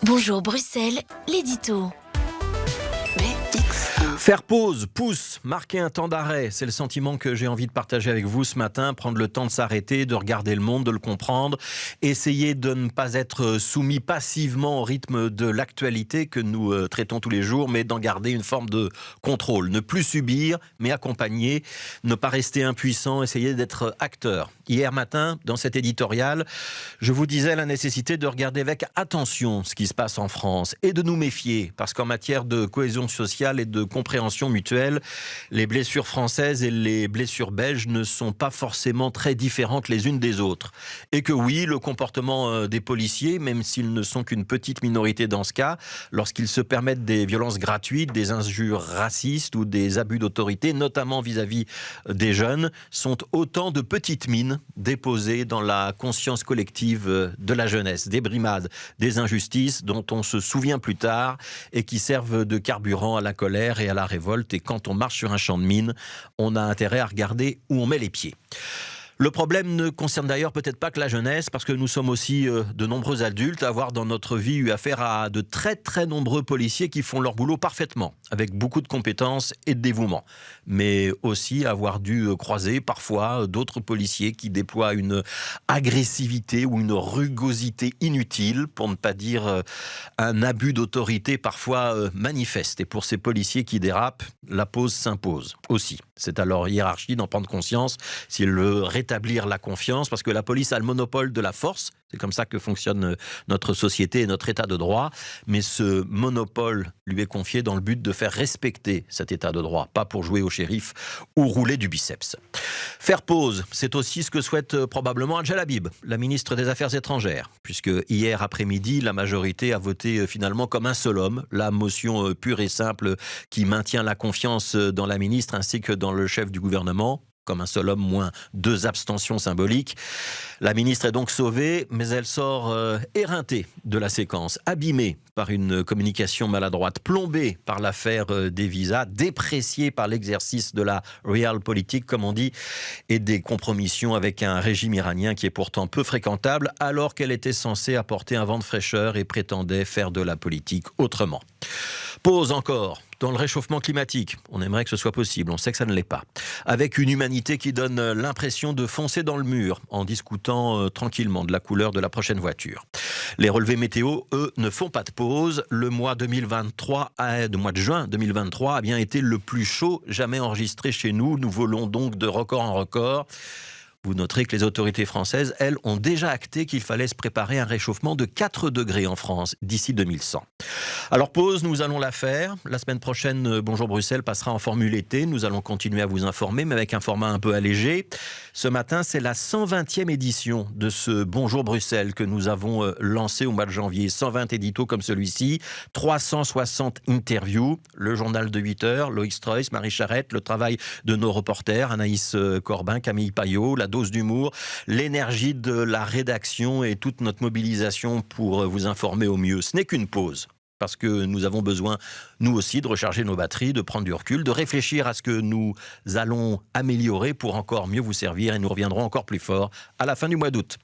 Bonjour Bruxelles, l'édito. Faire pause, pouce, marquer un temps d'arrêt, c'est le sentiment que j'ai envie de partager avec vous ce matin. Prendre le temps de s'arrêter, de regarder le monde, de le comprendre. Essayer de ne pas être soumis passivement au rythme de l'actualité que nous traitons tous les jours, mais d'en garder une forme de contrôle. Ne plus subir, mais accompagner. Ne pas rester impuissant, essayer d'être acteur. Hier matin, dans cet éditorial, je vous disais la nécessité de regarder avec attention ce qui se passe en France et de nous méfier, parce qu'en matière de cohésion sociale et de compréhension mutuelle, les blessures françaises et les blessures belges ne sont pas forcément très différentes les unes des autres. Et que oui, le comportement des policiers, même s'ils ne sont qu'une petite minorité dans ce cas, lorsqu'ils se permettent des violences gratuites, des injures racistes ou des abus d'autorité, notamment vis-à-vis des jeunes, sont autant de petites mines déposées dans la conscience collective de la jeunesse, des brimades, des injustices dont on se souvient plus tard et qui servent de carburant à la colère et à la révolte. Et quand on marche sur un champ de mines, on a intérêt à regarder où on met les pieds. Le problème ne concerne d'ailleurs peut-être pas que la jeunesse, parce que nous sommes aussi de nombreux adultes à avoir dans notre vie eu affaire à de très très nombreux policiers qui font leur boulot parfaitement, avec beaucoup de compétences et de dévouement. Mais aussi avoir dû croiser parfois d'autres policiers qui déploient une agressivité ou une rugosité inutile, pour ne pas dire un abus d'autorité parfois manifeste. Et pour ces policiers qui dérapent, la pause s'impose aussi. C'est à leur hiérarchie d'en prendre conscience s'ils veulent rétablir la confiance, parce que la police a le monopole de la force. C'est comme ça que fonctionne notre société et notre état de droit. Mais ce monopole lui est confié dans le but de faire respecter cet état de droit, pas pour jouer au shérif ou rouler du biceps. Faire pause, c'est aussi ce que souhaite probablement Adja Habib, la ministre des Affaires étrangères, puisque hier après-midi, la majorité a voté finalement comme un seul homme la motion pure et simple qui maintient la confiance dans la ministre ainsi que dans le chef du gouvernement. Comme un seul homme, moins 2 abstentions symboliques. La ministre est donc sauvée, mais elle sort éreintée de la séquence, abîmée par une communication maladroite, plombée par l'affaire des visas, dépréciée par l'exercice de la realpolitik, comme on dit, et des compromissions avec un régime iranien qui est pourtant peu fréquentable, alors qu'elle était censée apporter un vent de fraîcheur et prétendait faire de la politique autrement. Pause encore dans le réchauffement climatique. On aimerait que ce soit possible, on sait que ça ne l'est pas. Avec une humanité qui donne l'impression de foncer dans le mur en discutant tranquillement de la couleur de la prochaine voiture. Les relevés météo, eux, ne font pas de pause. Le mois de juin 2023 a bien été le plus chaud jamais enregistré chez nous. Nous volons donc de record en record. Vous noterez que les autorités françaises, elles, ont déjà acté qu'il fallait se préparer à un réchauffement de 4 degrés en France d'ici 2100. Alors pause, nous allons la faire. La semaine prochaine, Bonjour Bruxelles passera en formule été. Nous allons continuer à vous informer, mais avec un format un peu allégé. Ce matin, c'est la 120e édition de ce Bonjour Bruxelles que nous avons lancé au mois de janvier. 120 éditos comme celui-ci, 360 interviews, le journal de 8 heures, Loïc Strauss, Marie Charette, le travail de nos reporters, Anaïs Corbin, Camille Payot, la dose d'humour, l'énergie de la rédaction et toute notre mobilisation pour vous informer au mieux. Ce n'est qu'une pause. Parce que nous avons besoin, nous aussi, de recharger nos batteries, de prendre du recul, de réfléchir à ce que nous allons améliorer pour encore mieux vous servir, et nous reviendrons encore plus fort à la fin du mois d'août.